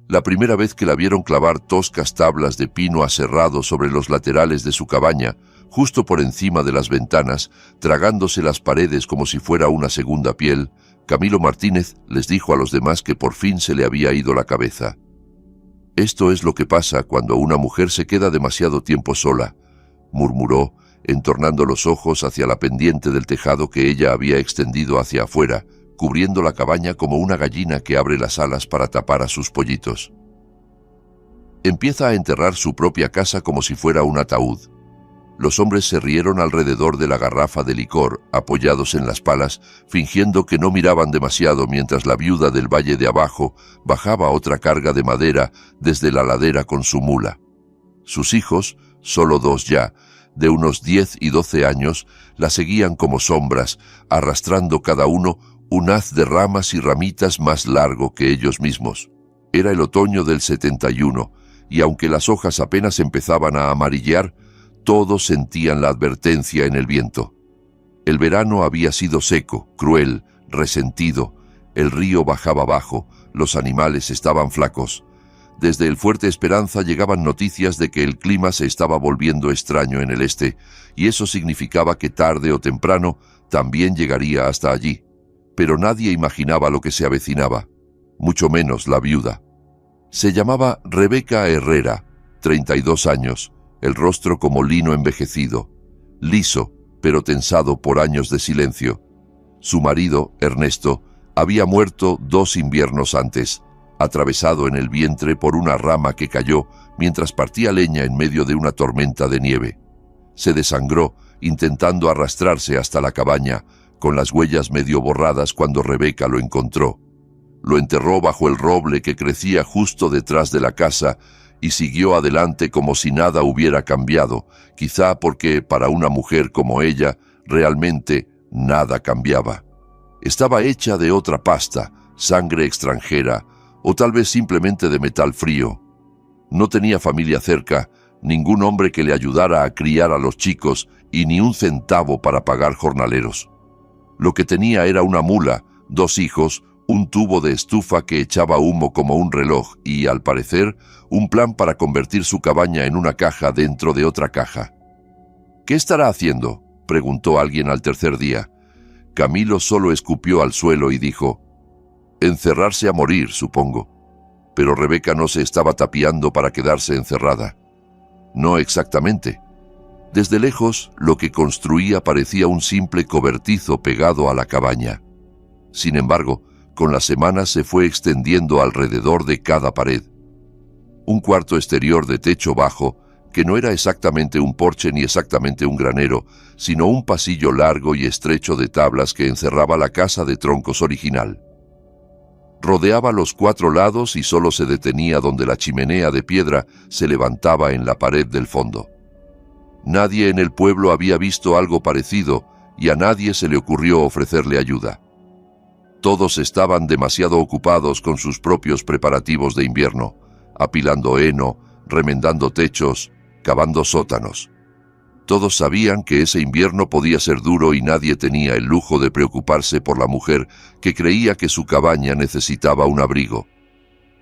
La primera vez que la vieron clavar toscas tablas de pino aserrado sobre los laterales de su cabaña, justo por encima de las ventanas, tragándose las paredes como si fuera una segunda piel, Camilo Martínez les dijo a los demás que por fin se le había ido la cabeza. «Esto es lo que pasa cuando una mujer se queda demasiado tiempo sola», murmuró, entornando los ojos hacia la pendiente del tejado que ella había extendido hacia afuera, cubriendo la cabaña como una gallina que abre las alas para tapar a sus pollitos. Empieza a enterrar su propia casa como si fuera un ataúd. Los hombres se rieron alrededor de la garrafa de licor, apoyados en las palas, fingiendo que no miraban demasiado mientras la viuda del valle de abajo bajaba otra carga de madera desde la ladera con su mula. Sus hijos, solo dos ya, de unos 10 y 12 años, la seguían como sombras, arrastrando cada uno un haz de ramas y ramitas más largo que ellos mismos. Era el otoño del 71, y aunque las hojas apenas empezaban a amarillar, todos sentían la advertencia en el viento. El verano había sido seco, cruel, resentido, el río bajaba abajo, los animales estaban flacos. Desde el Fuerte Esperanza llegaban noticias de que el clima se estaba volviendo extraño en el este, y eso significaba que tarde o temprano también llegaría hasta allí. Pero nadie imaginaba lo que se avecinaba, mucho menos la viuda. Se llamaba Rebeca Herrera, 32 años, el rostro como lino envejecido, liso, pero tensado por años de silencio. Su marido, Ernesto, había muerto 2 inviernos antes, atravesado en el vientre por una rama que cayó mientras partía leña en medio de una tormenta de nieve. Se desangró intentando arrastrarse hasta la cabaña, con las huellas medio borradas cuando Rebeca lo encontró. Lo enterró bajo el roble que crecía justo detrás de la casa y siguió adelante como si nada hubiera cambiado, quizá porque para una mujer como ella realmente nada cambiaba. Estaba hecha de otra pasta, sangre extranjera, o tal vez simplemente de metal frío. No tenía familia cerca, ningún hombre que le ayudara a criar a los chicos y ni un centavo para pagar jornaleros. Lo que tenía era una mula, 2 hijos, un tubo de estufa que echaba humo como un reloj y, al parecer, un plan para convertir su cabaña en una caja dentro de otra caja. «¿Qué estará haciendo?», preguntó alguien al tercer día. Camilo solo escupió al suelo y dijo: «Encerrarse a morir, supongo». Pero Rebeca no se estaba tapiando para quedarse encerrada. No exactamente. Desde lejos, lo que construía parecía un simple cobertizo pegado a la cabaña. Sin embargo, con las semanas se fue extendiendo alrededor de cada pared. Un cuarto exterior de techo bajo, que no era exactamente un porche ni exactamente un granero, sino un pasillo largo y estrecho de tablas que encerraba la casa de troncos original. Rodeaba los 4 lados y solo se detenía donde la chimenea de piedra se levantaba en la pared del fondo. Nadie en el pueblo había visto algo parecido y a nadie se le ocurrió ofrecerle ayuda. Todos estaban demasiado ocupados con sus propios preparativos de invierno, apilando heno, remendando techos, cavando sótanos. Todos sabían que ese invierno podía ser duro y nadie tenía el lujo de preocuparse por la mujer que creía que su cabaña necesitaba un abrigo.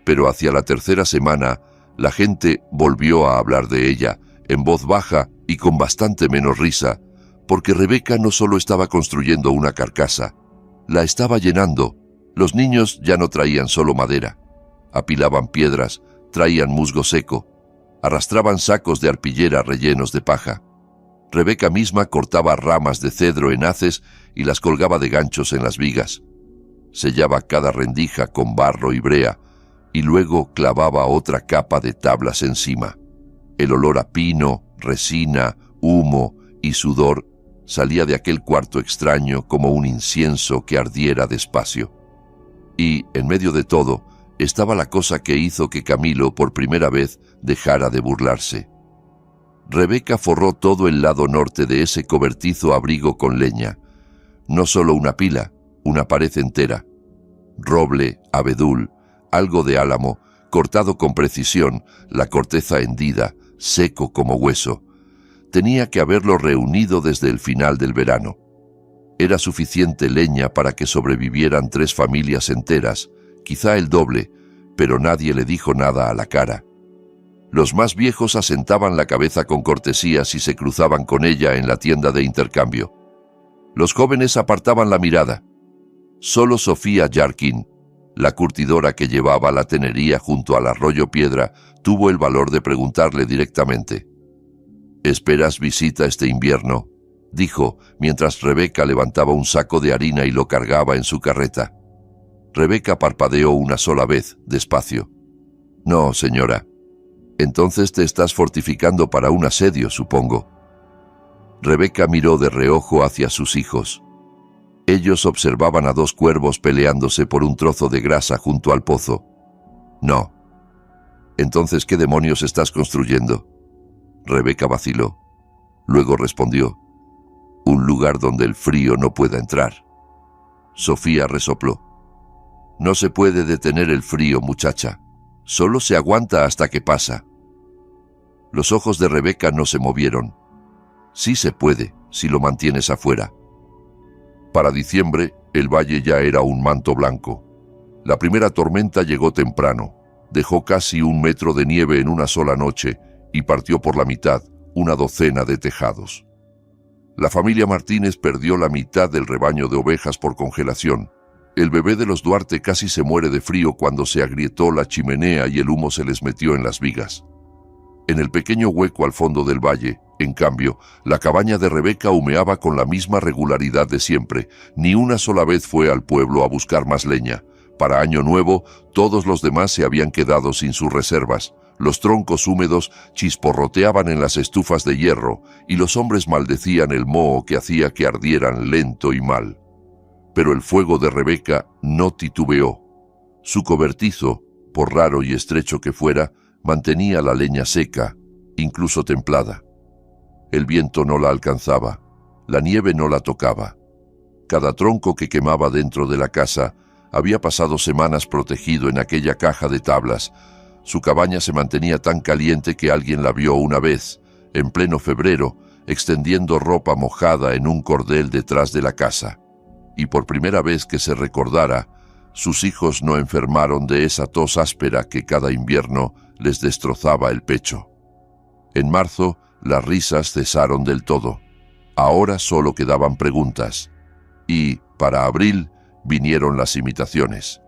Pero hacia la tercera semana, la gente volvió a hablar de ella, en voz baja y con bastante menos risa, porque Rebeca no solo estaba construyendo una carcasa, la estaba llenando. Los niños ya no traían solo madera, apilaban piedras, traían musgo seco, arrastraban sacos de arpillera rellenos de paja. Rebeca misma cortaba ramas de cedro en haces y las colgaba de ganchos en las vigas. Sellaba cada rendija con barro y brea, y luego clavaba otra capa de tablas encima. El olor a pino, resina, humo y sudor salía de aquel cuarto extraño como un incienso que ardiera despacio. Y, en medio de todo, estaba la cosa que hizo que Camilo por primera vez dejara de burlarse. Rebeca forró todo el lado norte de ese cobertizo abrigo con leña. No solo una pila, una pared entera. Roble, abedul, algo de álamo, cortado con precisión, la corteza hendida, seco como hueso. Tenía que haberlo reunido desde el final del verano. Era suficiente leña para que sobrevivieran 3 familias enteras, quizá el doble, pero nadie le dijo nada a la cara. Los más viejos asentaban la cabeza con cortesía si se cruzaban con ella en la tienda de intercambio. Los jóvenes apartaban la mirada. Solo Sofía Jarkin, la curtidora que llevaba la tenería junto al arroyo Piedra, tuvo el valor de preguntarle directamente. «¿Esperas visita este invierno?», dijo, mientras Rebeca levantaba un saco de harina y lo cargaba en su carreta. Rebeca parpadeó una sola vez, despacio. «No, señora». «Entonces te estás fortificando para un asedio, supongo». Rebeca miró de reojo hacia sus hijos. Ellos observaban a dos cuervos peleándose por un trozo de grasa junto al pozo. «No». «Entonces, ¿qué demonios estás construyendo?». Rebeca vaciló. Luego respondió: «Un lugar donde el frío no pueda entrar». Sofía resopló. «No se puede detener el frío, muchacha. Solo se aguanta hasta que pasa». Los ojos de Rebeca no se movieron. «Sí se puede, si lo mantienes afuera». Para diciembre, el valle ya era un manto blanco. La primera tormenta llegó temprano. Dejó casi 1 metro de nieve en una sola noche y partió por la mitad una docena de tejados. La familia Martínez perdió la mitad del rebaño de ovejas por congelación. El bebé de los Duarte casi se muere de frío cuando se agrietó la chimenea y el humo se les metió en las vigas. En el pequeño hueco al fondo del valle, en cambio, la cabaña de Rebeca humeaba con la misma regularidad de siempre. Ni una sola vez fue al pueblo a buscar más leña. Para Año Nuevo, todos los demás se habían quedado sin sus reservas. Los troncos húmedos chisporroteaban en las estufas de hierro y los hombres maldecían el moho que hacía que ardieran lento y mal. Pero el fuego de Rebeca no titubeó. Su cobertizo, por raro y estrecho que fuera, mantenía la leña seca, incluso templada. El viento no la alcanzaba, la nieve no la tocaba. Cada tronco que quemaba dentro de la casa había pasado semanas protegido en aquella caja de tablas. Su cabaña se mantenía tan caliente que alguien la vio una vez, en pleno febrero, extendiendo ropa mojada en un cordel detrás de la casa. Y por primera vez que se recordara, sus hijos no enfermaron de esa tos áspera que cada invierno les destrozaba el pecho. En marzo, las risas cesaron del todo. Ahora solo quedaban preguntas. Y, para abril, vinieron las imitaciones.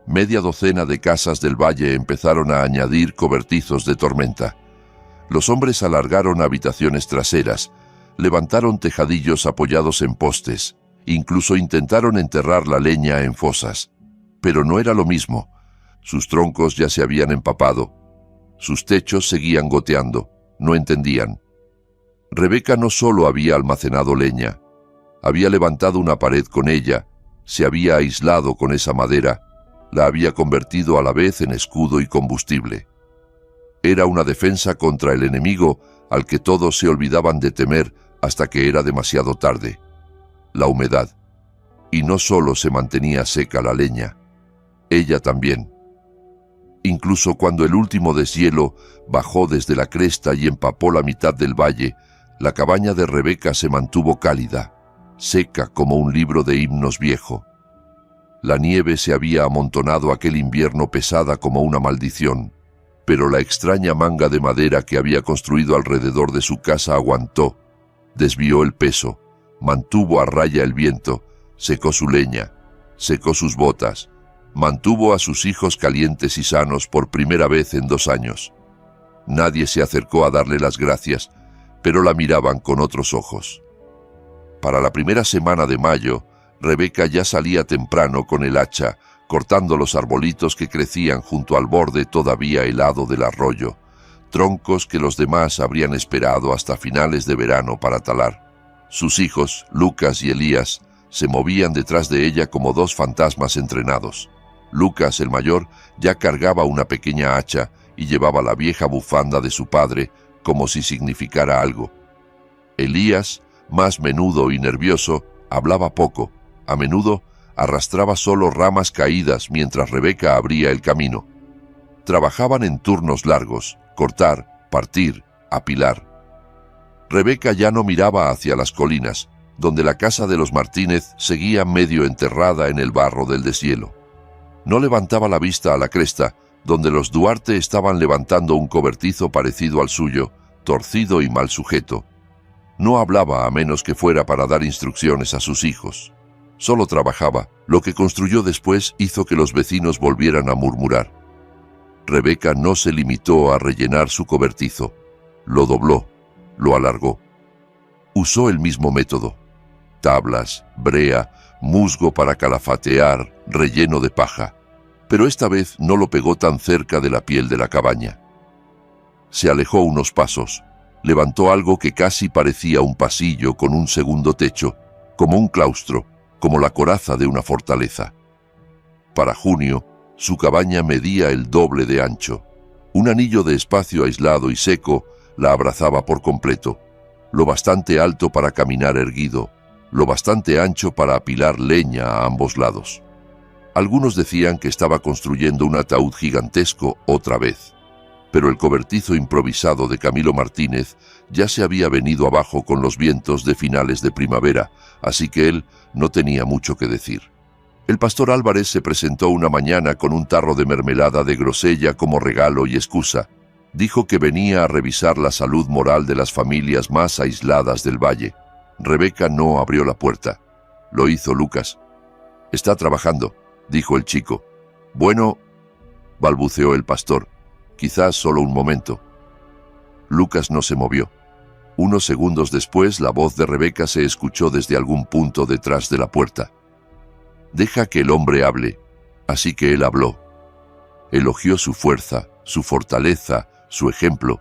Media docena de casas del valle empezaron a añadir cobertizos de tormenta. Los hombres alargaron habitaciones traseras, levantaron tejadillos apoyados en postes, incluso intentaron enterrar la leña en fosas. Pero no era lo mismo. Sus troncos ya se habían empapado. Sus techos seguían goteando. No entendían. Rebeca no solo había almacenado leña, había levantado una pared con ella, se había aislado con esa madera, la había convertido a la vez en escudo y combustible. Era una defensa contra el enemigo al que todos se olvidaban de temer hasta que era demasiado tarde: la humedad. Y no solo se mantenía seca la leña, ella también. Incluso cuando el último deshielo bajó desde la cresta y empapó la mitad del valle, la cabaña de Rebeca se mantuvo cálida, seca como un libro de himnos viejo. La nieve se había amontonado aquel invierno pesada como una maldición, pero la extraña manga de madera que había construido alrededor de su casa aguantó, desvió el peso, mantuvo a raya el viento, secó su leña, secó sus botas, mantuvo a sus hijos calientes y sanos por primera vez en 2 años. Nadie se acercó a darle las gracias, pero la miraban con otros ojos. Para la primera semana de mayo, Rebeca ya salía temprano con el hacha, cortando los arbolitos que crecían junto al borde todavía helado del arroyo, troncos que los demás habrían esperado hasta finales de verano para talar. Sus hijos, Lucas y Elías, se movían detrás de ella como 2 fantasmas entrenados. Lucas, el mayor, ya cargaba una pequeña hacha y llevaba la vieja bufanda de su padre como si significara algo. Elías, más menudo y nervioso, hablaba poco. A menudo arrastraba solo ramas caídas mientras Rebeca abría el camino. Trabajaban en turnos largos: cortar, partir, apilar. Rebeca ya no miraba hacia las colinas, donde la casa de los Martínez seguía medio enterrada en el barro del deshielo. No levantaba la vista a la cresta, donde los Duarte estaban levantando un cobertizo parecido al suyo, torcido y mal sujeto. No hablaba a menos que fuera para dar instrucciones a sus hijos. Solo trabajaba. Lo que construyó después hizo que los vecinos volvieran a murmurar. Rebeca no se limitó a rellenar su cobertizo. Lo dobló, lo alargó. Usó el mismo método. Tablas, brea, musgo para calafatear, relleno de paja. Pero esta vez no lo pegó tan cerca de la piel de la cabaña. Se alejó unos pasos. Levantó algo que casi parecía un pasillo con un segundo techo, como un claustro, como la coraza de una fortaleza. Para junio, su cabaña medía el doble de ancho. Un anillo de espacio aislado y seco la abrazaba por completo, lo bastante alto para caminar erguido, lo bastante ancho para apilar leña a ambos lados. Algunos decían que estaba construyendo un ataúd gigantesco otra vez, pero el cobertizo improvisado de Camilo Martínez ya se había venido abajo con los vientos de finales de primavera, así que él no tenía mucho que decir. El pastor Álvarez se presentó una mañana con un tarro de mermelada de grosella como regalo y excusa. Dijo que venía a revisar la salud moral de las familias más aisladas del valle. Rebeca no abrió la puerta. Lo hizo Lucas. «Está trabajando», dijo el chico. «Bueno», balbuceó el pastor, «quizás solo un momento». Lucas no se movió. Unos segundos después, la voz de Rebeca se escuchó desde algún punto detrás de la puerta. «Deja que el hombre hable». Así que él habló. Elogió su fuerza, su fortaleza, su ejemplo,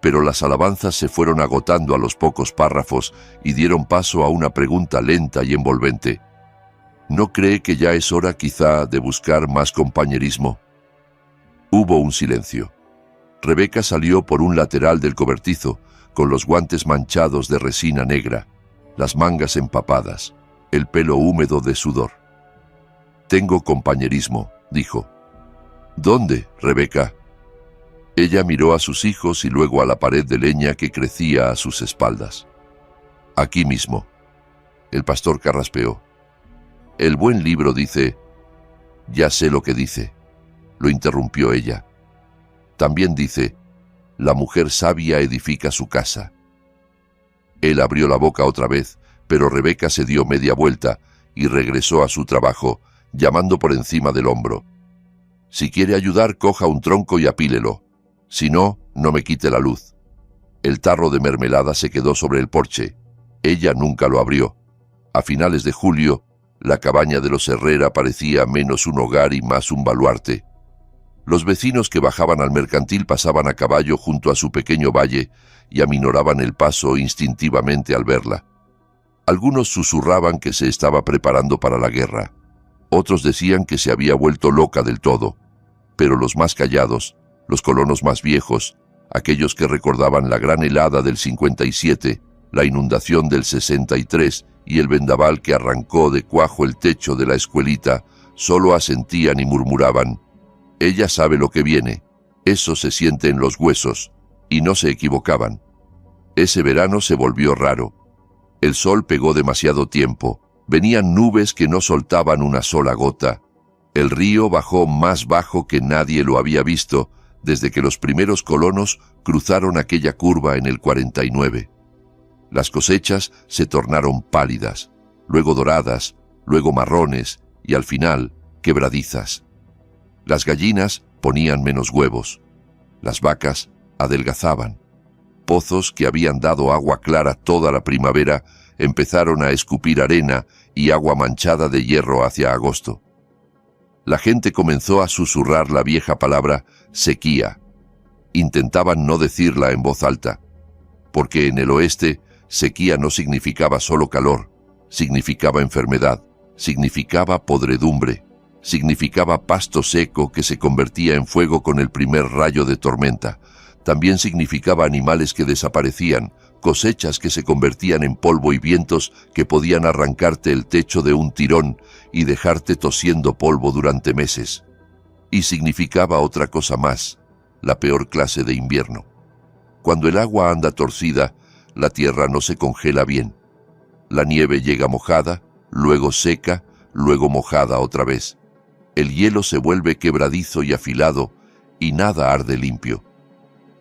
pero las alabanzas se fueron agotando a los pocos párrafos y dieron paso a una pregunta lenta y envolvente. ¿No cree que ya es hora quizá de buscar más compañerismo? Hubo un silencio. Rebeca salió por un lateral del cobertizo, con los guantes manchados de resina negra, las mangas empapadas, el pelo húmedo de sudor. «Tengo compañerismo», dijo. «¿Dónde, Rebeca?» Ella miró a sus hijos y luego a la pared de leña que crecía a sus espaldas. «Aquí mismo». El pastor carraspeó. «El buen libro dice...» «Ya sé lo que dice», lo interrumpió ella. «También dice, la mujer sabia edifica su casa». Él abrió la boca otra vez, pero Rebeca se dio media vuelta y regresó a su trabajo, llamando por encima del hombro. «Si quiere ayudar, coja un tronco y apílelo. Si no, no me quite la luz». El tarro de mermelada se quedó sobre el porche. Ella nunca lo abrió. A finales de julio, la cabaña de los Herrera parecía menos un hogar y más un baluarte. Los vecinos que bajaban al mercantil pasaban a caballo junto a su pequeño valle y aminoraban el paso instintivamente al verla. Algunos susurraban que se estaba preparando para la guerra. Otros decían que se había vuelto loca del todo. Pero los más callados, los colonos más viejos, aquellos que recordaban la gran helada del 57, la inundación del 63 y el vendaval que arrancó de cuajo el techo de la escuelita, solo asentían y murmuraban: «Ella sabe lo que viene, eso se siente en los huesos», y no se equivocaban. Ese verano se volvió raro. El sol pegó demasiado tiempo, venían nubes que no soltaban una sola gota. El río bajó más bajo que nadie lo había visto desde que los primeros colonos cruzaron aquella curva en el 49. Las cosechas se tornaron pálidas, luego doradas, luego marrones y al final quebradizas. Las gallinas ponían menos huevos. Las vacas adelgazaban. Pozos que habían dado agua clara toda la primavera empezaron a escupir arena y agua manchada de hierro hacia agosto. La gente comenzó a susurrar la vieja palabra sequía. Intentaban no decirla en voz alta, porque en el oeste sequía no significaba solo calor, significaba enfermedad, significaba podredumbre, significaba pasto seco que se convertía en fuego con el primer rayo de tormenta. También significaba animales que desaparecían, cosechas que se convertían en polvo y vientos que podían arrancarte el techo de un tirón y dejarte tosiendo polvo durante meses. Y significaba otra cosa más, la peor clase de invierno. Cuando el agua anda torcida, la tierra no se congela bien. La nieve llega mojada, luego seca, luego mojada otra vez. El hielo se vuelve quebradizo y afilado, y nada arde limpio.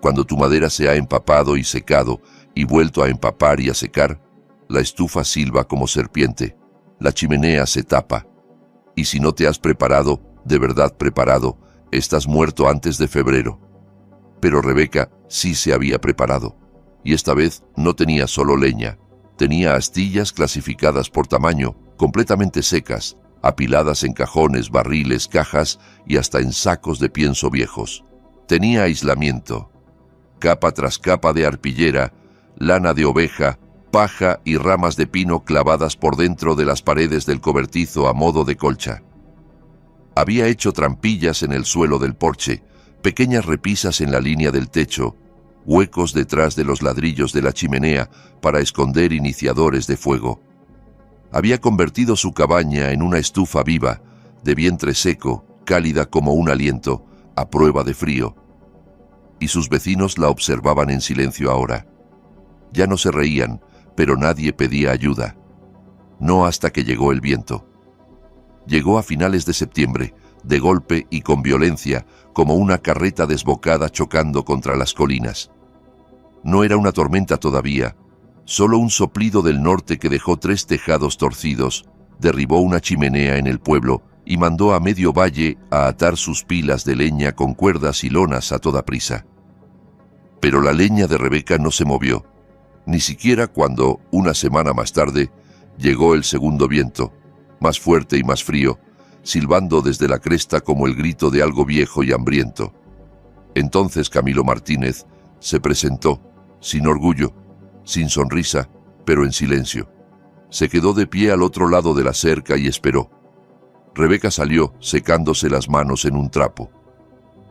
Cuando tu madera se ha empapado y secado, y vuelto a empapar y a secar, la estufa silba como serpiente, la chimenea se tapa. Y si no te has preparado, de verdad preparado, estás muerto antes de febrero. Pero Rebeca sí se había preparado, y esta vez no tenía solo leña, tenía astillas clasificadas por tamaño, completamente secas, apiladas en cajones, barriles, cajas y hasta en sacos de pienso viejos. Tenía aislamiento, capa tras capa de arpillera, lana de oveja, paja y ramas de pino clavadas por dentro de las paredes del cobertizo a modo de colcha. Había hecho trampillas en el suelo del porche, pequeñas repisas en la línea del techo, huecos detrás de los ladrillos de la chimenea para esconder iniciadores de fuego. Había convertido su cabaña en una estufa viva, de vientre seco, cálida como un aliento, a prueba de frío. Y sus vecinos la observaban en silencio ahora. Ya no se reían, pero nadie pedía ayuda. No hasta que llegó el viento. Llegó a finales de septiembre, de golpe y con violencia, como una carreta desbocada chocando contra las colinas. No era una tormenta todavía, solo un soplido del norte que dejó 3 tejados torcidos, derribó una chimenea en el pueblo y mandó a medio valle a atar sus pilas de leña con cuerdas y lonas a toda prisa. Pero la leña de Rebeca no se movió, ni siquiera cuando, una semana más tarde, llegó el segundo viento, más fuerte y más frío, silbando desde la cresta como el grito de algo viejo y hambriento. Entonces Camilo Martínez se presentó, sin orgullo, sin sonrisa, pero en silencio. Se quedó de pie al otro lado de la cerca y esperó. Rebeca salió, secándose las manos en un trapo.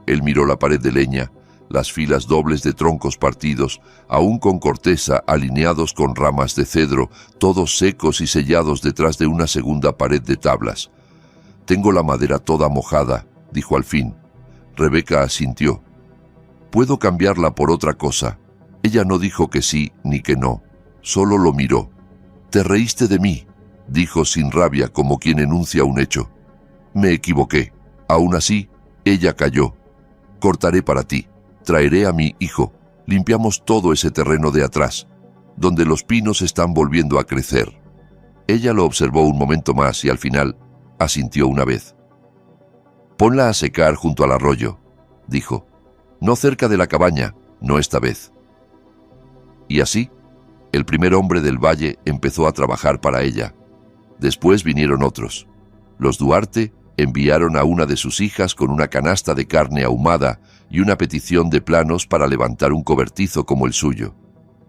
Él miró la pared de leña, las filas dobles de troncos partidos, aún con corteza, alineados con ramas de cedro, todos secos y sellados detrás de una segunda pared de tablas. «Tengo la madera toda mojada», dijo al fin. Rebeca asintió. «¿Puedo cambiarla por otra cosa?» Ella no dijo que sí ni que no, solo lo miró. «Te reíste de mí», dijo sin rabia como quien enuncia un hecho. «Me equivoqué. Aún así, ella calló. Cortaré para ti. Traeré a mi hijo. Limpiamos todo ese terreno de atrás, donde los pinos están volviendo a crecer». Ella lo observó un momento más y al final asintió una vez. «Ponla a secar junto al arroyo», dijo. «No cerca de la cabaña, no esta vez». Y así, el primer hombre del valle empezó a trabajar para ella. Después vinieron otros. Los Duarte enviaron a una de sus hijas con una canasta de carne ahumada y una petición de planos para levantar un cobertizo como el suyo.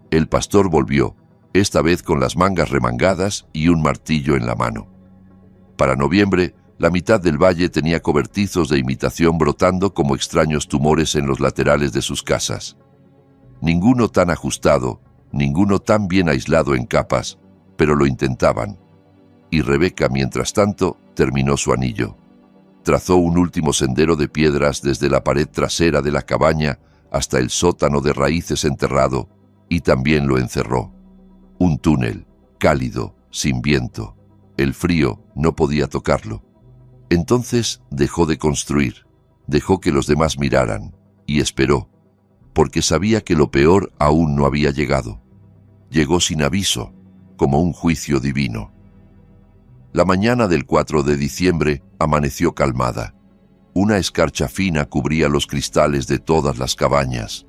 El pastor volvió, esta vez con las mangas remangadas y un martillo en la mano. Para noviembre, la mitad del valle tenía cobertizos de imitación brotando como extraños tumores en los laterales de sus casas. Ninguno tan ajustado, ninguno tan bien aislado en capas, pero lo intentaban. Y Rebeca, mientras tanto, terminó su anillo. Trazó un último sendero de piedras desde la pared trasera de la cabaña hasta el sótano de raíces enterrado, y también lo encerró. Un túnel, cálido, sin viento. El frío no podía tocarlo. Entonces dejó de construir, dejó que los demás miraran, y esperó, porque sabía que lo peor aún no había llegado. Llegó sin aviso, como un juicio divino. La mañana del 4 de diciembre amaneció calmada. Una escarcha fina cubría los cristales de todas las cabañas.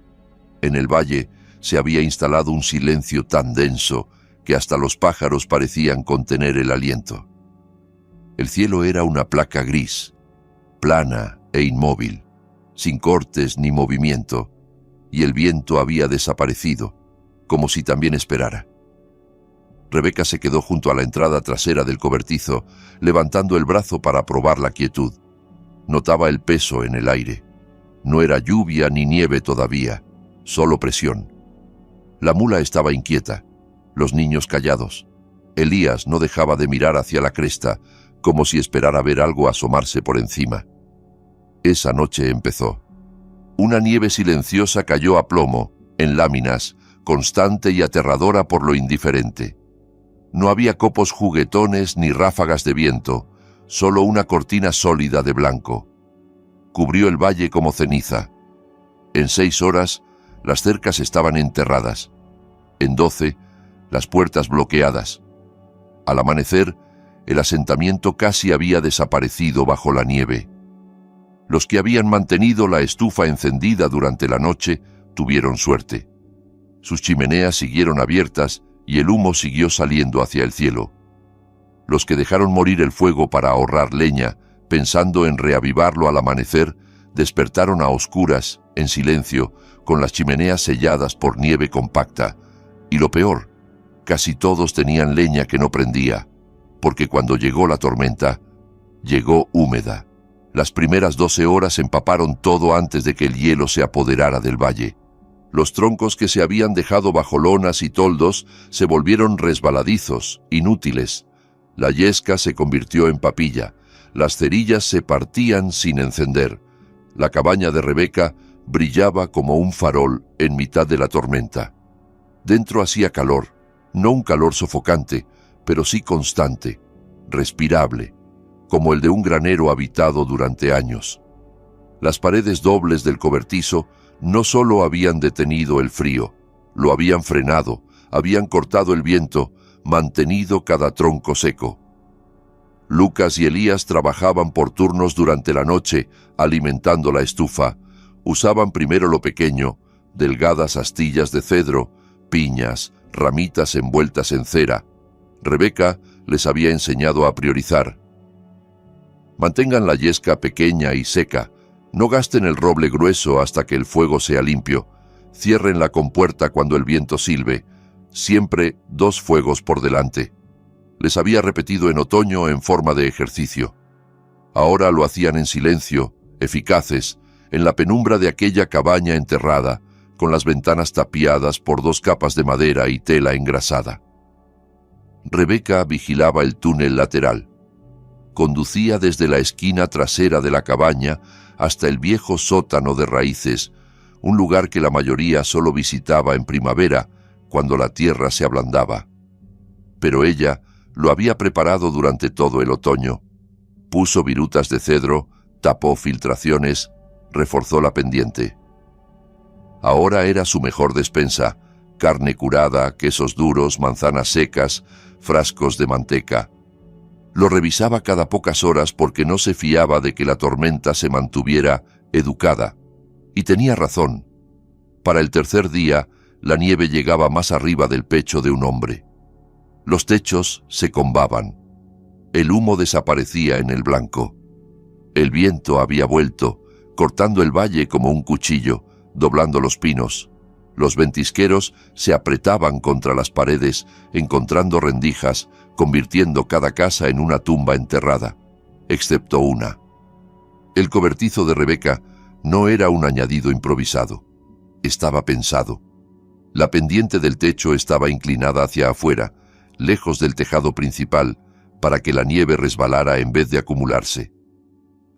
En el valle se había instalado un silencio tan denso que hasta los pájaros parecían contener el aliento. El cielo era una placa gris, plana e inmóvil, sin cortes ni movimiento, y el viento había desaparecido, como si también esperara. Rebeca se quedó junto a la entrada trasera del cobertizo, levantando el brazo para probar la quietud. Notaba el peso en el aire. No era lluvia ni nieve todavía, solo presión. La mula estaba inquieta, los niños callados. Elías no dejaba de mirar hacia la cresta, como si esperara ver algo asomarse por encima. Esa noche empezó. Una nieve silenciosa cayó a plomo, en láminas, constante y aterradora por lo indiferente. No había copos juguetones ni ráfagas de viento, solo una cortina sólida de blanco. Cubrió el valle como ceniza. En 6 horas, las cercas estaban enterradas. En 12, las puertas bloqueadas. Al amanecer, el asentamiento casi había desaparecido bajo la nieve. Los que habían mantenido la estufa encendida durante la noche tuvieron suerte. Sus chimeneas siguieron abiertas y el humo siguió saliendo hacia el cielo. Los que dejaron morir el fuego para ahorrar leña, pensando en reavivarlo al amanecer, despertaron a oscuras, en silencio, con las chimeneas selladas por nieve compacta. Y lo peor, casi todos tenían leña que no prendía, porque cuando llegó la tormenta, llegó húmeda. Las primeras 12 horas empaparon todo antes de que el hielo se apoderara del valle. Los troncos que se habían dejado bajo lonas y toldos se volvieron resbaladizos, inútiles. La yesca se convirtió en papilla. Las cerillas se partían sin encender. La cabaña de Rebeca brillaba como un farol en mitad de la tormenta. Dentro hacía calor, no un calor sofocante, pero sí constante, respirable, como el de un granero habitado durante años. Las paredes dobles del cobertizo no solo habían detenido el frío, lo habían frenado, habían cortado el viento, mantenido cada tronco seco. Lucas y Elías trabajaban por turnos durante la noche, alimentando la estufa. Usaban primero lo pequeño, delgadas astillas de cedro, piñas, ramitas envueltas en cera. Rebeca les había enseñado a priorizar. Mantengan la yesca pequeña y seca. No gasten el roble grueso hasta que el fuego sea limpio. Cierren la compuerta cuando el viento silbe. Siempre 2 fuegos por delante. Les había repetido en otoño en forma de ejercicio. Ahora lo hacían en silencio, eficaces, en la penumbra de aquella cabaña enterrada, con las ventanas tapiadas por 2 capas de madera y tela engrasada. Rebeca vigilaba el túnel lateral. Conducía desde la esquina trasera de la cabaña hasta el viejo sótano de raíces, un lugar que la mayoría solo visitaba en primavera, cuando la tierra se ablandaba. Pero ella lo había preparado durante todo el otoño. Puso virutas de cedro, tapó filtraciones, reforzó la pendiente. Ahora era su mejor despensa: carne curada, quesos duros, manzanas secas, frascos de manteca. Lo revisaba cada pocas horas porque no se fiaba de que la tormenta se mantuviera educada. Y tenía razón. Para el tercer día, la nieve llegaba más arriba del pecho de un hombre. Los techos se combaban. El humo desaparecía en el blanco. El viento había vuelto, cortando el valle como un cuchillo, doblando los pinos. Los ventisqueros se apretaban contra las paredes, encontrando rendijas, convirtiendo cada casa en una tumba enterrada, excepto una. El cobertizo de Rebeca no era un añadido improvisado. Estaba pensado. La pendiente del techo estaba inclinada hacia afuera, lejos del tejado principal, para que la nieve resbalara en vez de acumularse.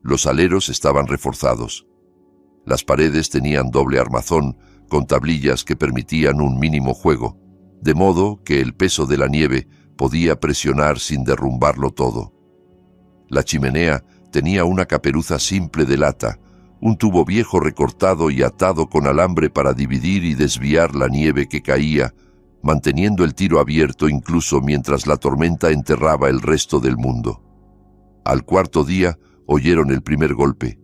Los aleros estaban reforzados. Las paredes tenían doble armazón, con tablillas que permitían un mínimo juego, de modo que el peso de la nieve podía presionar sin derrumbarlo todo. La chimenea tenía una caperuza simple de lata, un tubo viejo recortado y atado con alambre para dividir y desviar la nieve que caía, manteniendo el tiro abierto incluso mientras la tormenta enterraba el resto del mundo. Al cuarto día oyeron el primer golpe.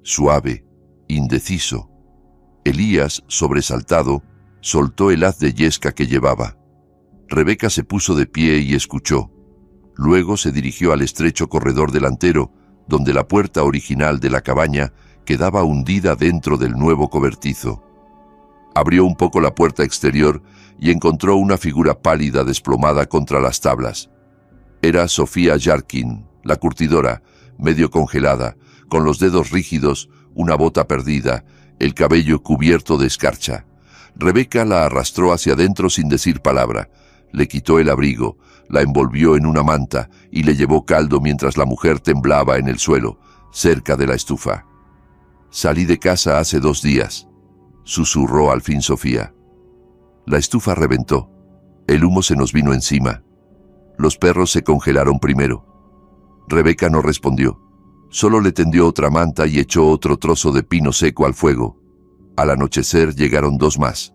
Suave, indeciso. Elías, sobresaltado, soltó el haz de yesca que llevaba. Rebeca se puso de pie y escuchó. Luego se dirigió al estrecho corredor delantero, donde la puerta original de la cabaña quedaba hundida dentro del nuevo cobertizo. Abrió un poco la puerta exterior y encontró una figura pálida desplomada contra las tablas. Era Sofía Jarkin, la curtidora, medio congelada, con los dedos rígidos, una bota perdida, el cabello cubierto de escarcha. Rebeca la arrastró hacia adentro sin decir palabra. Le quitó el abrigo, la envolvió en una manta y le llevó caldo mientras la mujer temblaba en el suelo, cerca de la estufa. «Salí de casa hace 2 días», susurró al fin Sofía. La estufa reventó. El humo se nos vino encima. Los perros se congelaron primero. Rebeca no respondió. Solo le tendió otra manta y echó otro trozo de pino seco al fuego. Al anochecer llegaron dos más.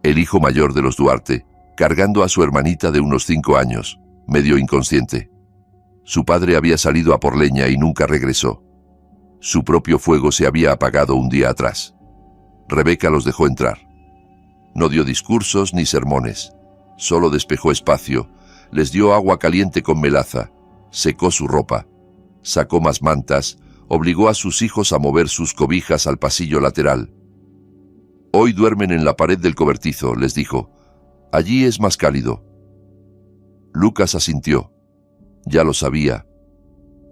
El hijo mayor de los Duarte, cargando a su hermanita de unos 5 años, medio inconsciente. Su padre había salido a por leña y nunca regresó. Su propio fuego se había apagado un día atrás. Rebeca los dejó entrar. No dio discursos ni sermones. Solo despejó espacio, les dio agua caliente con melaza, secó su ropa, sacó más mantas, obligó a sus hijos a mover sus cobijas al pasillo lateral. «Hoy duermen en la pared del cobertizo», les dijo. «Allí es más cálido». Lucas asintió. Ya lo sabía.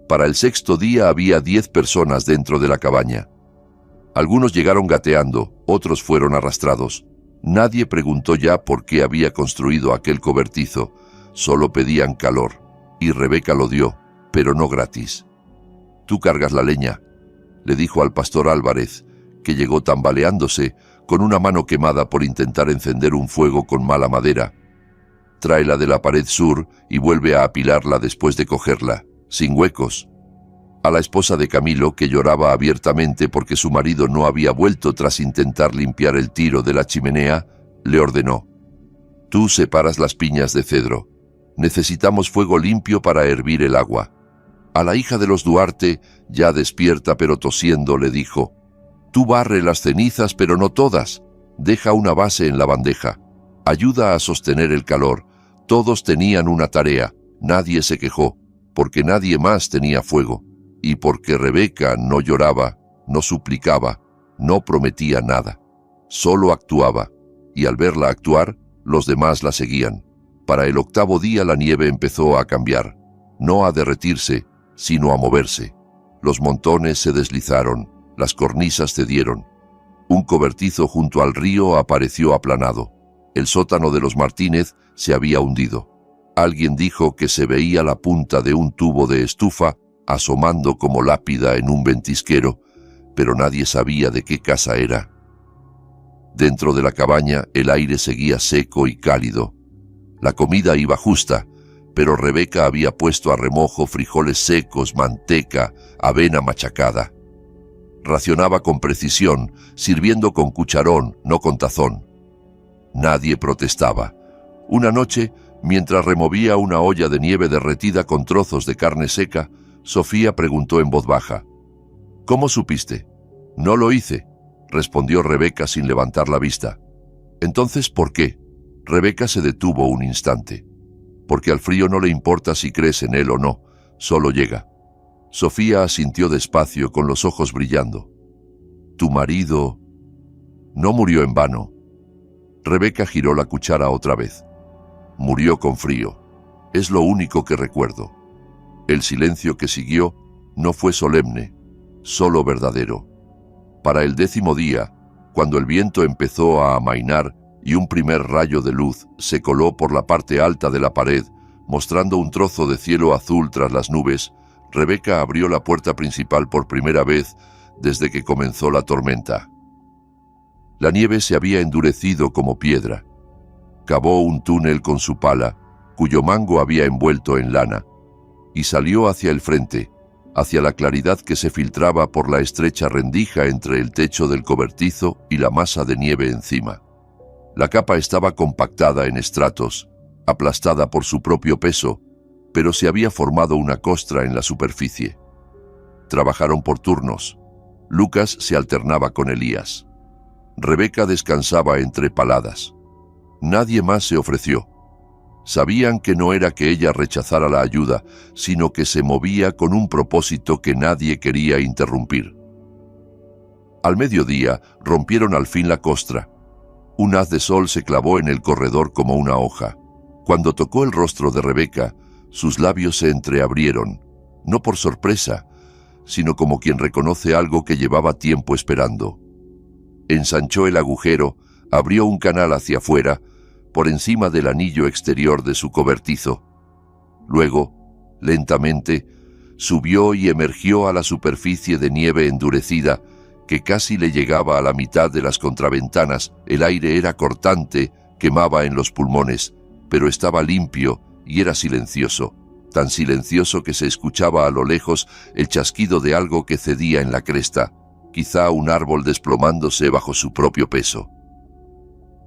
Para el 6º día había 10 personas dentro de la cabaña. Algunos llegaron gateando, otros fueron arrastrados. Nadie preguntó ya por qué había construido aquel cobertizo. Solo pedían calor, y Rebeca lo dio, pero no gratis. «Tú cargas la leña», le dijo al pastor Álvarez, que llegó tambaleándose, con una mano quemada por intentar encender un fuego con mala madera. «Tráela de la pared sur y vuelve a apilarla después de cogerla, sin huecos». A la esposa de Camilo, que lloraba abiertamente porque su marido no había vuelto tras intentar limpiar el tiro de la chimenea, le ordenó: «Tú separas las piñas de cedro. Necesitamos fuego limpio para hervir el agua». A la hija de los Duarte, ya despierta pero tosiendo, le dijo: «Tú barre las cenizas, pero no todas. Deja una base en la bandeja. Ayuda a sostener el calor». Todos tenían una tarea, nadie se quejó, porque nadie más tenía fuego, y porque Rebeca no lloraba, no suplicaba, no prometía nada. Solo actuaba, y al verla actuar, los demás la seguían. Para el 8º día la nieve empezó a cambiar, no a derretirse, sino a moverse. Los montones se deslizaron, las cornisas cedieron. Un cobertizo junto al río apareció aplanado. El sótano de los Martínez se había hundido. Alguien dijo que se veía la punta de un tubo de estufa asomando como lápida en un ventisquero, pero nadie sabía de qué casa era. Dentro de la cabaña el aire seguía seco y cálido. La comida iba justa, pero Rebeca había puesto a remojo frijoles secos, manteca, avena machacada. Racionaba con precisión, sirviendo con cucharón, no con tazón. Nadie protestaba. Una noche, mientras removía una olla de nieve derretida con trozos de carne seca, Sofía preguntó en voz baja: «¿Cómo supiste?» «No lo hice», respondió Rebeca sin levantar la vista. «Entonces, ¿por qué?» Rebeca se detuvo un instante. «Porque al frío no le importa si crees en él o no, solo llega». Sofía asintió despacio, con los ojos brillando. «Tu marido no murió en vano». Rebeca giró la cuchara otra vez. «Murió con frío. Es lo único que recuerdo». El silencio que siguió no fue solemne, solo verdadero. Para el 10º día, cuando el viento empezó a amainar y un primer rayo de luz se coló por la parte alta de la pared, mostrando un trozo de cielo azul tras las nubes, Rebeca abrió la puerta principal por primera vez desde que comenzó la tormenta. La nieve se había endurecido como piedra. Cavó un túnel con su pala, cuyo mango había envuelto en lana, y salió hacia el frente, hacia la claridad que se filtraba por la estrecha rendija entre el techo del cobertizo y la masa de nieve encima. La capa estaba compactada en estratos, aplastada por su propio peso, pero se había formado una costra en la superficie. Trabajaron por turnos. Lucas se alternaba con Elías. Rebeca descansaba entre paladas. Nadie más se ofreció. Sabían que no era que ella rechazara la ayuda, sino que se movía con un propósito que nadie quería interrumpir. Al mediodía rompieron al fin la costra. Un haz de sol se clavó en el corredor como una hoja. Cuando tocó el rostro de Rebeca, sus labios se entreabrieron, no por sorpresa, sino como quien reconoce algo que llevaba tiempo esperando. Ensanchó el agujero, abrió un canal hacia afuera, por encima del anillo exterior de su cobertizo. Luego, lentamente, subió y emergió a la superficie de nieve endurecida que casi le llegaba a la mitad de las contraventanas. El aire era cortante, quemaba en los pulmones, pero estaba limpio y era silencioso. tan silencioso que se escuchaba a lo lejos el chasquido de algo que cedía en la cresta, quizá un árbol desplomándose bajo su propio peso.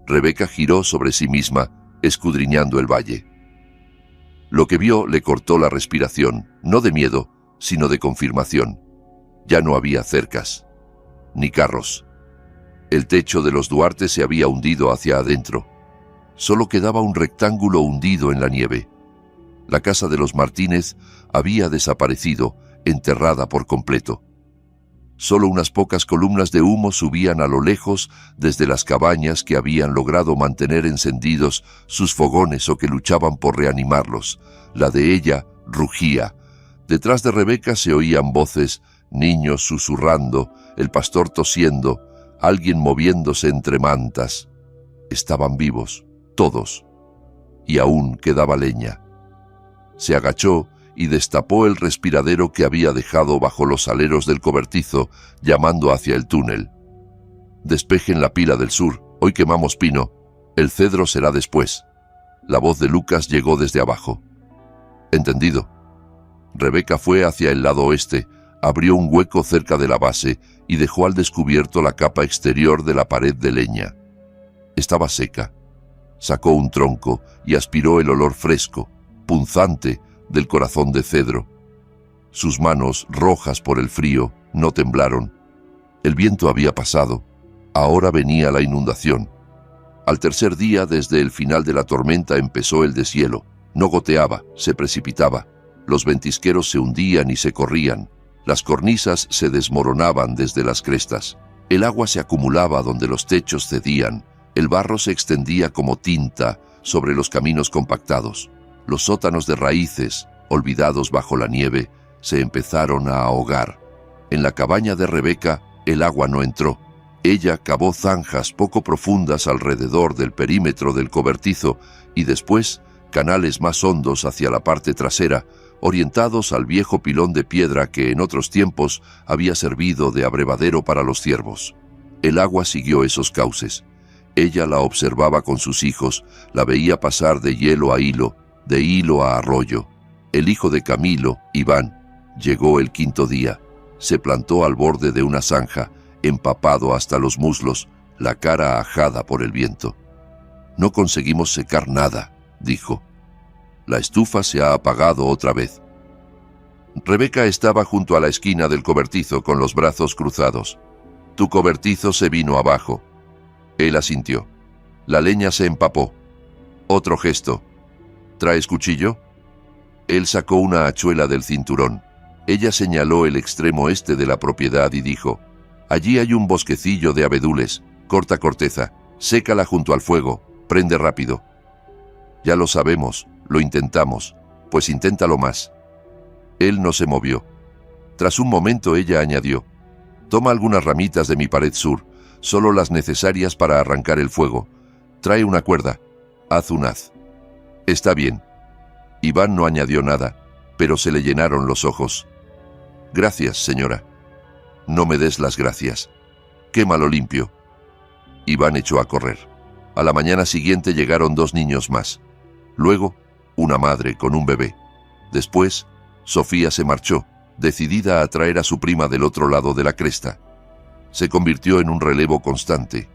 Rebeca giró sobre sí misma, escudriñando el valle. Lo que vio le cortó la respiración, no de miedo, sino de confirmación. Ya no había cercas, ni carros. El techo de los Duarte se había hundido hacia adentro. Solo quedaba un rectángulo hundido en la nieve. La casa de los Martínez había desaparecido, enterrada por completo. Solo unas pocas columnas de humo subían a lo lejos desde las cabañas que habían logrado mantener encendidos sus fogones o que luchaban por reanimarlos. La de ella rugía. Detrás de Rebeca se oían voces, niños susurrando, el pastor tosiendo, alguien moviéndose entre mantas. Estaban vivos, todos, y aún quedaba leña. Se agachó y destapó el respiradero que había dejado bajo los aleros del cobertizo, llamando hacia el túnel. «Despejen la pila del sur, hoy quemamos pino, el cedro será después». La voz de Lucas llegó desde abajo. «Entendido». Rebeca fue hacia el lado oeste, abrió un hueco cerca de la base y dejó al descubierto la capa exterior de la pared de leña. Estaba seca. Sacó un tronco y aspiró el olor fresco, punzante, del corazón de cedro. Sus manos, rojas por el frío, no temblaron. El viento había pasado. Ahora venía la inundación. Al tercer día, desde el final de la tormenta, empezó el deshielo. No goteaba, se precipitaba. Los ventisqueros se hundían y se corrían. Las cornisas se desmoronaban desde las crestas. El agua se acumulaba donde los techos cedían. El barro se extendía como tinta sobre los caminos compactados. Los sótanos de raíces, olvidados bajo la nieve, se empezaron a ahogar. En la cabaña de Rebeca, el agua no entró. Ella cavó zanjas poco profundas alrededor del perímetro del cobertizo y después canales más hondos hacia la parte trasera, orientados al viejo pilón de piedra que en otros tiempos había servido de abrevadero para los ciervos. El agua siguió esos cauces. Ella la observaba con sus hijos, la veía pasar de hielo a hilo, de hilo a arroyo. El hijo de Camilo, Iván, llegó el quinto día. Se plantó al borde de una zanja, empapado hasta los muslos, la cara ajada por el viento. «No conseguimos secar nada», dijo. «La estufa se ha apagado otra vez». Rebeca estaba junto a la esquina del cobertizo con los brazos cruzados. «Tu cobertizo se vino abajo». Él asintió. La leña se empapó. Otro gesto. «¿Traes cuchillo?» Él sacó una hachuela del cinturón. Ella señaló el extremo este de la propiedad y dijo: «Allí hay un bosquecillo de abedules. Corta corteza, sécala junto al fuego, prende rápido». «Ya lo sabemos, lo intentamos, pues inténtalo más». Él no se movió. Tras un momento ella añadió: «Toma algunas ramitas de mi pared sur, solo las necesarias para arrancar el fuego. Trae una cuerda, haz un haz». «Está bien». Iván no añadió nada, pero se le llenaron los ojos. «Gracias, señora». «No me des las gracias. Quémalo limpio». Iván echó a correr. A la mañana siguiente llegaron 2 niños más. Luego, una madre con un bebé. Después, Sofía se marchó, decidida a traer a su prima del otro lado de la cresta. Se convirtió en un relevo constante.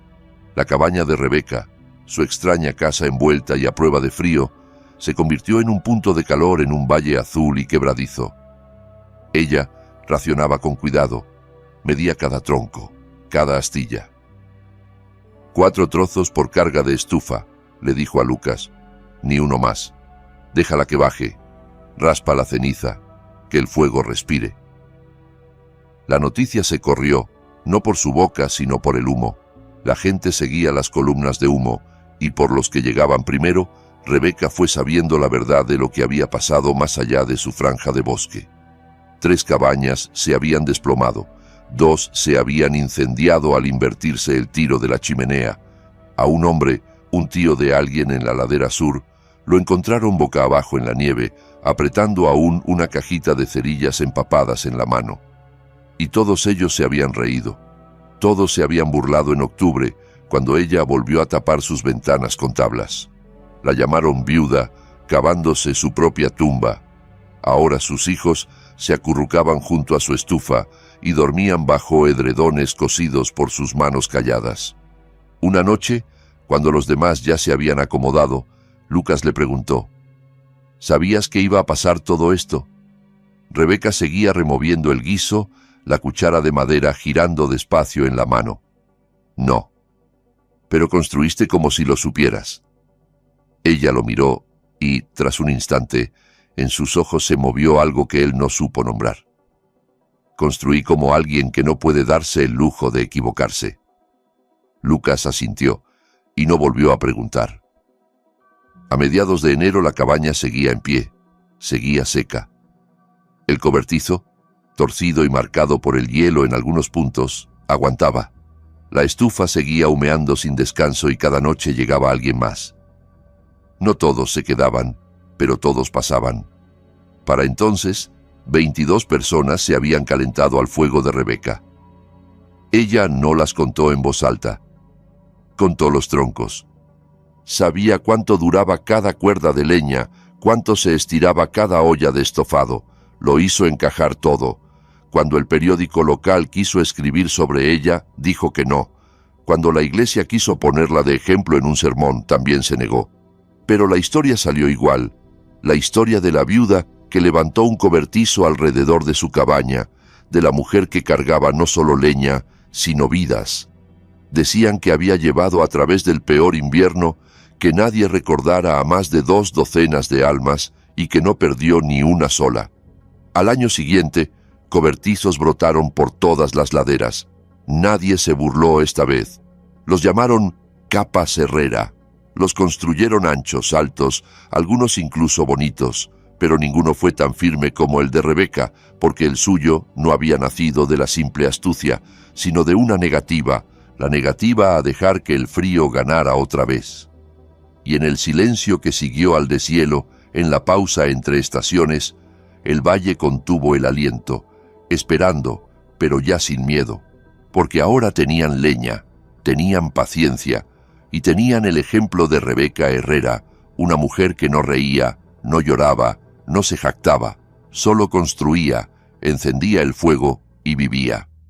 La cabaña de Rebeca, su extraña casa envuelta y a prueba de frío, se convirtió en un punto de calor en un valle azul y quebradizo. Ella racionaba con cuidado, medía cada tronco, cada astilla. 4 trozos por carga de estufa, le dijo a Lucas. Ni uno más. Déjala que baje. Raspa la ceniza, que el fuego respire. La noticia se corrió, no por su boca, sino por el humo. La gente seguía las columnas de humo, y por los que llegaban primero, Rebeca fue sabiendo la verdad de lo que había pasado más allá de su franja de bosque. 3 cabañas se habían desplomado, 2 se habían incendiado al invertirse el tiro de la chimenea. A un hombre, un tío de alguien en la ladera sur, lo encontraron boca abajo en la nieve, apretando aún una cajita de cerillas empapadas en la mano. Y todos ellos se habían reído. Todos se habían burlado en octubre, cuando ella volvió a tapar sus ventanas con tablas. La llamaron viuda, cavándose su propia tumba. Ahora sus hijos se acurrucaban junto a su estufa y dormían bajo edredones cosidos por sus manos calladas. Una noche, cuando los demás ya se habían acomodado, Lucas le preguntó: ¿sabías que iba a pasar todo esto? Rebeca seguía removiendo el guiso, la cuchara de madera girando despacio en la mano. No. Pero construiste como si lo supieras. Ella lo miró y, tras un instante, en sus ojos se movió algo que él no supo nombrar. Construí como alguien que no puede darse el lujo de equivocarse. Lucas asintió y no volvió a preguntar. A mediados de enero la cabaña seguía en pie, seguía seca. El cobertizo, torcido y marcado por el hielo en algunos puntos, aguantaba. La estufa seguía humeando sin descanso y cada noche llegaba alguien más. No todos se quedaban, pero todos pasaban. Para entonces, 22 personas se habían calentado al fuego de Rebeca. Ella no las contó en voz alta. Contó los troncos. Sabía cuánto duraba cada cuerda de leña, cuánto se estiraba cada olla de estofado. Lo hizo encajar todo. Cuando el periódico local quiso escribir sobre ella, dijo que no. Cuando la iglesia quiso ponerla de ejemplo en un sermón, también se negó. Pero la historia salió igual. La historia de la viuda que levantó un cobertizo alrededor de su cabaña, de la mujer que cargaba no solo leña, sino vidas. Decían que había llevado a través del peor invierno, que nadie recordara a más de 2 docenas de almas y que no perdió ni una sola. Al año siguiente, cobertizos brotaron por todas las laderas. Nadie se burló esta vez. Los llamaron capas Herrera. Los construyeron anchos, altos, algunos incluso bonitos, pero ninguno fue tan firme como el de Rebeca, porque el suyo no había nacido de la simple astucia, sino de una negativa, la negativa a dejar que el frío ganara otra vez. Y en el silencio que siguió al deshielo, en la pausa entre estaciones, el valle contuvo el aliento, esperando, pero ya sin miedo, porque ahora tenían leña, tenían paciencia, y tenían el ejemplo de Rebeca Herrera, una mujer que no reía, no lloraba, no se jactaba, solo construía, encendía el fuego y vivía.